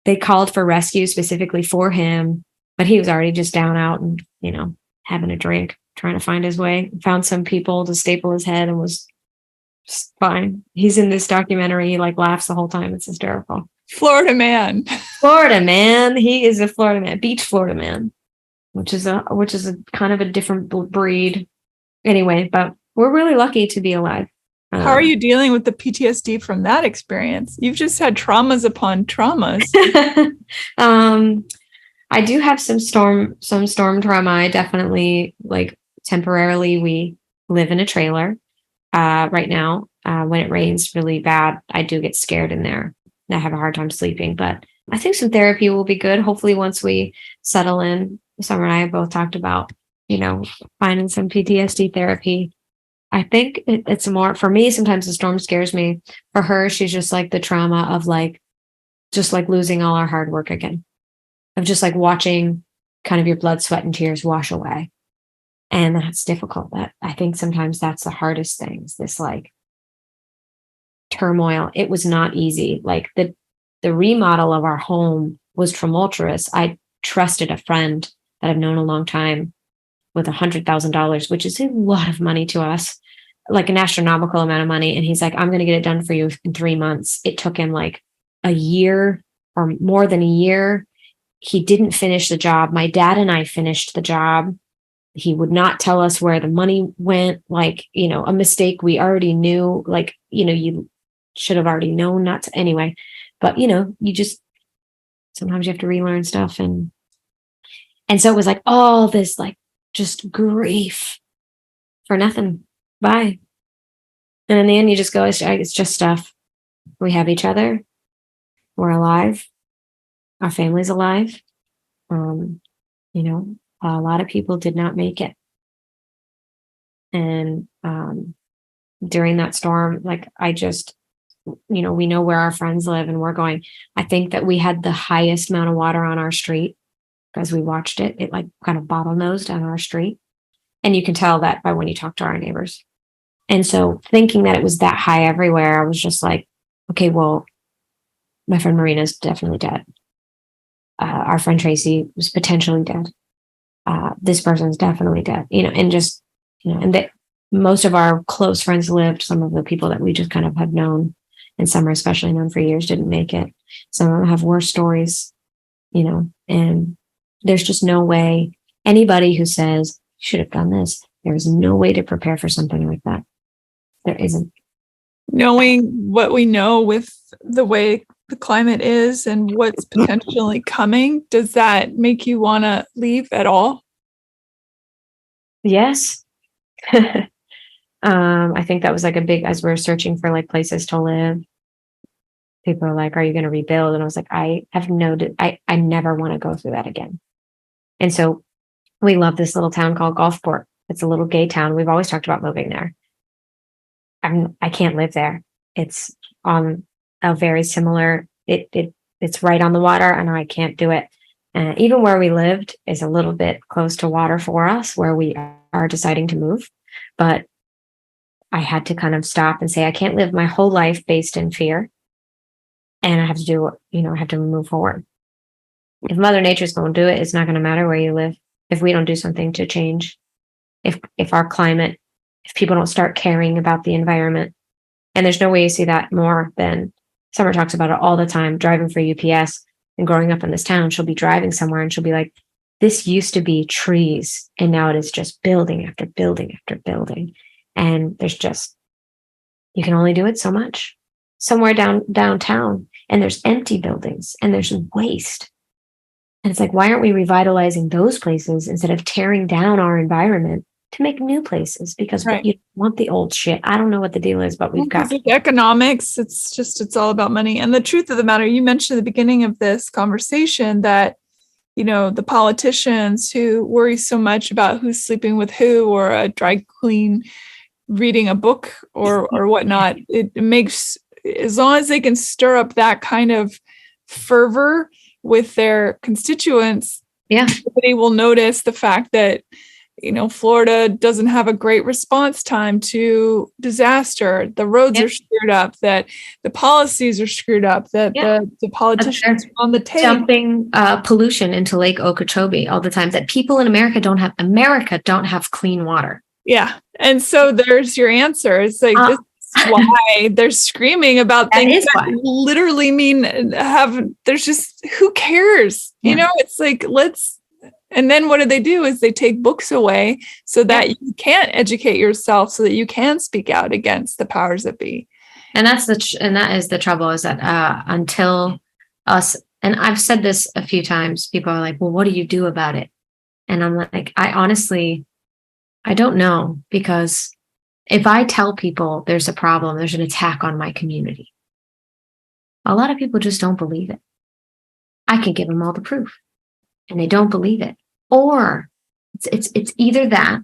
they called for rescue specifically for him, but he was already just down out and, having a drink, trying to find his way. Found some people to staple his head and was fine. He's in this documentary. He laughs the whole time. It's hysterical. Florida man. Florida man. He is a Florida man, beach Florida man, which is a kind of a different breed. Anyway, but we're really lucky to be alive. How are you dealing with the PTSD from that experience? You've just had traumas upon traumas. I do have some storm trauma. I definitely temporarily, we live in a trailer right now. When it rains really bad, I do get scared in there. I have a hard time sleeping, but I think some therapy will be good. Hopefully once we settle in, Summer and I have both talked about, finding some PTSD therapy. I think it's more, for me, sometimes the storm scares me. For her, she's just the trauma of losing all our hard work again. Of just watching kind of your blood, sweat, and tears wash away. And that's difficult. That I think sometimes that's the hardest thing, is this turmoil. It was not easy. The remodel of our home was tumultuous. I trusted a friend that I've known a long time with $100,000, which is a lot of money to us, an astronomical amount of money. And he's like, "I'm going to get it done for you in 3 months." It took him a year or more than a year. He didn't finish the job. My dad and I finished the job. He would not tell us where the money went, a mistake we already knew, you should have already known not to anyway. But, you just, sometimes you have to relearn stuff. And so it was all this, just grief for nothing. Bye. And in the end, you just go, it's just stuff. We have each other. We're alive. Our family's alive. A lot of people did not make it. And during that storm, I just, we know where our friends live, and we're going. I think that we had the highest amount of water on our street because we watched it. It kind of bottlenosed on our street. And you can tell that by when you talk to our neighbors. And so thinking that it was that high everywhere, I was just okay, well, my friend Marina's definitely dead. Our friend Tracy was potentially dead. This person's definitely dead, and just, and that most of our close friends lived. Some of the people that we just kind of have known, and some are especially known for years, didn't make it. Some of them have worse stories, and There's just no way anybody who says, should have done this, there is no way to prepare for something like that. There isn't. Knowing what we know with the way the climate is and what's potentially coming, does that make you want to leave at all? Yes. I think that was like a big, as we're searching for like places to live, people are like, are you going to rebuild? And I was like, I have noted, I never want to go through that again. And so we love this little town called Gulfport. It's a little gay town. We've always talked about moving there. I can't live there. It's on a very similar, it's right on the water, and I can't do it. And even where we lived is a little bit close to water for us, where we are deciding to move. But I had to kind of stop and say, I can't live my whole life based in fear. And I have to do, I have to move forward. If Mother Nature's going to do it, it's not going to matter where you live. If we don't do something to change, if our climate, if people don't start caring about the environment, and there's no way you see that more than Summer talks about it all the time, driving for UPS and growing up in this town, she'll be driving somewhere and she'll be like, this used to be trees and now it is just building after building after building. And there's just, you can only do it so much. Somewhere downtown, and there's empty buildings and there's waste. And it's like, why aren't we revitalizing those places instead of tearing down our environment to make new places? Because you want the old shit. I don't know what the deal is, but we've got economics. It's all about money. And the truth of the matter, you mentioned at the beginning of this conversation that, the politicians who worry so much about who's sleeping with who, or a dry queen reading a book or whatnot, it makes, as long as they can stir up that kind of fervor with their constituents, everybody will notice the fact that, Florida doesn't have a great response time to disaster. The roads are screwed up, that the policies are screwed up, that the politicians are on the table. Dumping pollution into Lake Okeechobee all the time, that people in America don't have clean water. Yeah. And so there's your answer. It's like, this is why they're screaming about things that literally mean there's just, who cares? It's like, and then what do? Is they take books away so that you can't educate yourself, so that you can speak out against the powers that be. And that is the trouble, is that until us, and I've said this a few times, people are like, well, what do you do about it? And I'm like, I honestly, I don't know, because if I tell people there's a problem, there's an attack on my community, a lot of people just don't believe it. I can give them all the proof and they don't believe it. Or it's either that,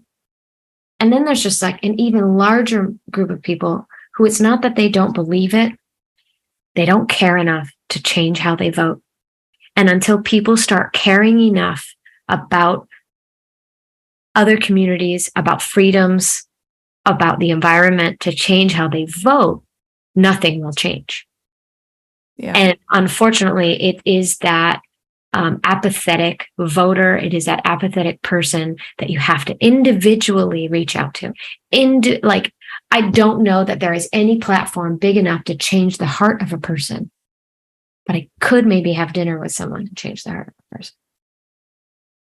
and then there's just like an even larger group of people who, it's not that they don't believe it, they don't care enough to change how they vote. And until people start caring enough about other communities, about freedoms, about the environment to change how they vote, nothing will change. Yeah. And unfortunately, it is that apathetic voter, it is that apathetic person that you have to individually reach out to. I don't know that there is any platform big enough to change the heart of a person, but I could maybe have dinner with someone to change the heart of a person,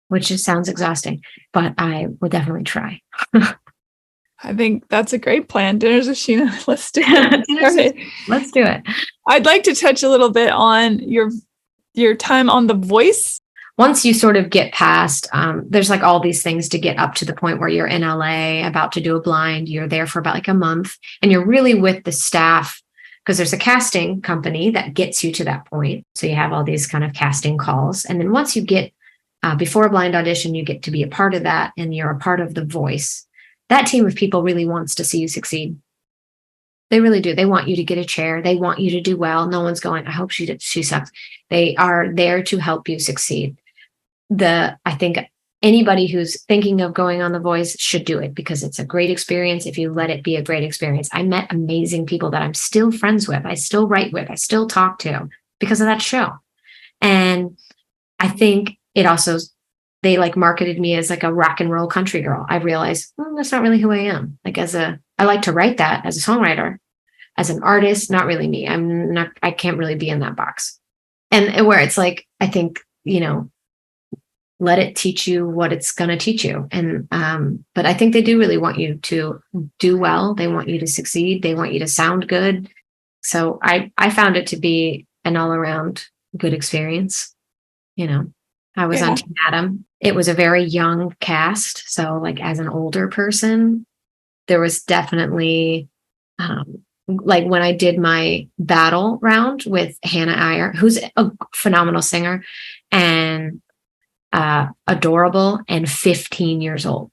which just sounds exhausting, but I would definitely try. I think that's a great plan. Dinners with Sheena. Let's do it. Let's do it. I'd like to touch a little bit on your time on The Voice. Once you sort of get past, there's like all these things to get up to the point where you're in LA about to do a blind. You're there for about like a month, and you're really with the staff, because there's a casting company that gets you to that point. So you have all these kind of casting calls. And then once you get before a blind audition, you get to be a part of that, and you're a part of The Voice. That team of people really wants to see you succeed. They really do. They want you to get a chair. They want you to do well. No one's going, I hope she sucks. They are there to help you succeed. I think anybody who's thinking of going on The Voice should do it, because it's a great experience if you let it be a great experience. I met amazing people that I'm still friends with. I still write with. I still talk to because of that show. And I think it also, they like marketed me as like a rock and roll country girl. I realized, that's not really who I am. I like to write that as a songwriter, as an artist, not really me. I can't really be in that box. And where it's like, I think, let it teach you what it's going to teach you. And, but I think they do really want you to do well. They want you to succeed. They want you to sound good. So I found it to be an all around good experience. You know, I was on Team Adam. It was a very young cast. So like as an older person, there was definitely, like when I did my battle round with Hannah Iyer, who's a phenomenal singer and adorable and 15 years old.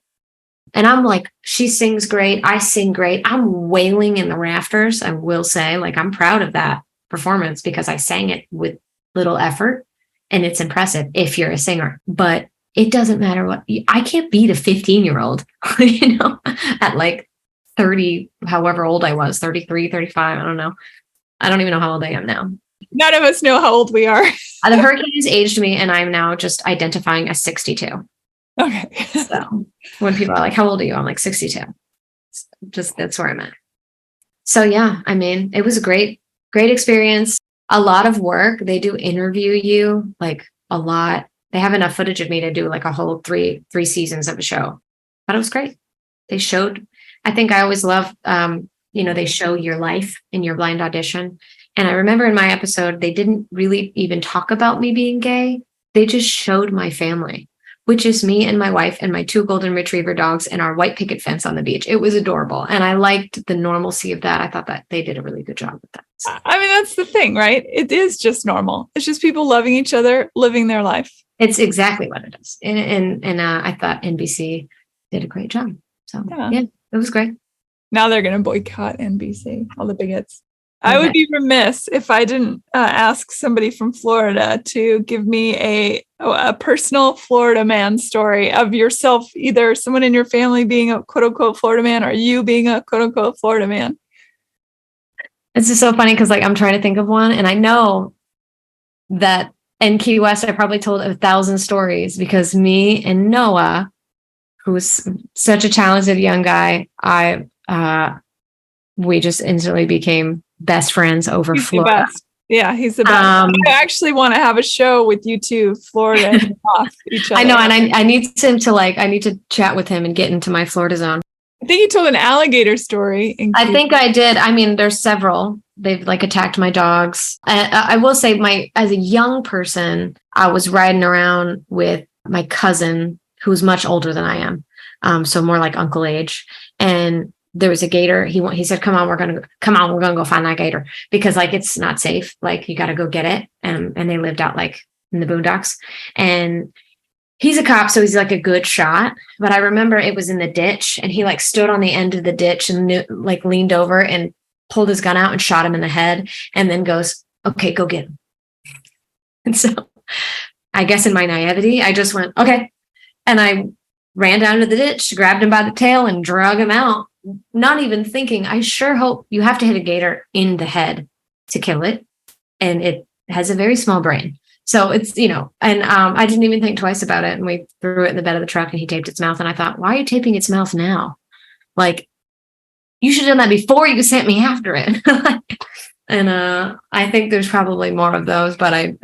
And I'm like, she sings great. I sing great. I'm wailing in the rafters. I will say, like, I'm proud of that performance because I sang it with little effort and it's impressive if you're a singer, but it doesn't matter what I can't beat a 15-year-old, you know, at like 30, however old I was, 33, 35. I don't know. I don't even know how old I am now. None of us know how old we are. The hurricane has aged me and I'm now just identifying as 62. Okay. So when people are like, how old are you? I'm like 62. Just that's where I'm at. So yeah, I mean, it was a great experience. A lot of work. They do interview you like a lot. They have enough footage of me to do like a whole three seasons of a show, but it was great. They showed, I think I always love, they show your life in your blind audition. And I remember in my episode, they didn't really even talk about me being gay. They just showed my family, which is me and my wife and my 2 golden retriever dogs and our white picket fence on the beach. It was adorable. And I liked the normalcy of that. I thought that they did a really good job with that. So. I mean, that's the thing, right? It is just normal. It's just people loving each other, living their life. It's exactly what it is. And I thought NBC did a great job. So yeah, it was great. Now they're going to boycott NBC, all the bigots. Okay. I would be remiss if I didn't ask somebody from Florida to give me a personal Florida man story of yourself, either someone in your family being a quote unquote Florida man or you being a quote unquote Florida man. It's just so funny because like I'm trying to think of one, and I know that in Key West I probably told 1,000 stories because me and Noah, who's such a talented young guy, we just instantly became best friends over he's Florida. The best. Yeah, he's the best. I actually want to have a show with you two, Florida, and off each other. I know, and I need him to I need to chat with him and get into my Florida zone. I think you told an alligator story. I think I did. I mean, there's several. They've like attacked my dogs. I will say as a young person, I was riding around with my cousin who's much older than I am. So more like uncle age. And there was a gator. He said, come on, we're going to go find that gator because like, it's not safe. Like you got to go get it. And they lived out like in the boondocks, and he's a cop. So he's like a good shot, but I remember it was in the ditch and he like stood on the end of the ditch and like leaned over and pulled his gun out and shot him in the head and then goes, okay, go get him. And so I guess in my naivety, I just went, okay. And I ran down to the ditch, grabbed him by the tail and drug him out. Not even thinking, I sure hope you have to hit a gator in the head to kill it. And it has a very small brain. So it's, and I didn't even think twice about it. And we threw it in the bed of the truck and he taped its mouth. And I thought, why are you taping its mouth now? Like, you should have done that before you sent me after it. And I think there's probably more of those, but I've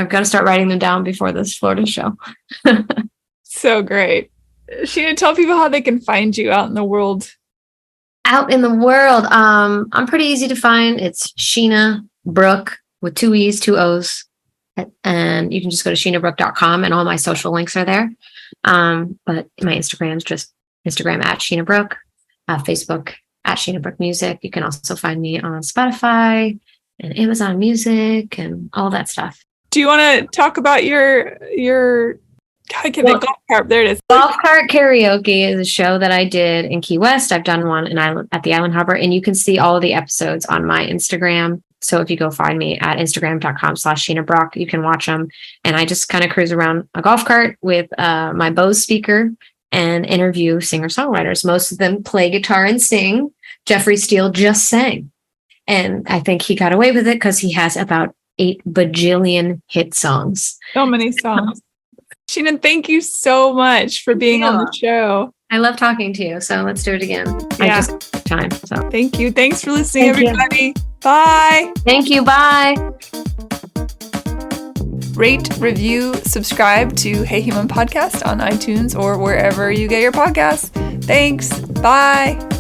got to start writing them down before this Florida show. So great. Sheena, tell people how they can find you out in the world. Out in the world. I'm pretty easy to find. It's Sheena Brook with 2 E's, 2 O's. And you can just go to sheenabrook.com and all my social links are there. But my Instagram is just Instagram at Sheena Brook, Facebook at Sheena Brook Music. You can also find me on Spotify and Amazon Music and all that stuff. Do you want to talk about your golf cart? There it is. Golf Cart Karaoke is a show that I did in Key West. I've done one at the Island Harbor, and you can see all of the episodes on my Instagram. So if you go find me at instagram.com/Sheena Brook, you can watch them. And I just kind of cruise around a golf cart with my Bose speaker and interview singer-songwriters. Most of them play guitar and sing. Jeffrey Steele just sang. And I think he got away with it because he has about 8 bajillion hit songs. So many songs. Sheena, thank you so much for being on the show. I love talking to you. So let's do it again. Yeah. I just have time. So thank you. Thanks for listening, everybody. Bye. Thank you. Bye. Rate, review, subscribe to Hey Human Podcast on iTunes or wherever you get your podcasts. Thanks. Bye.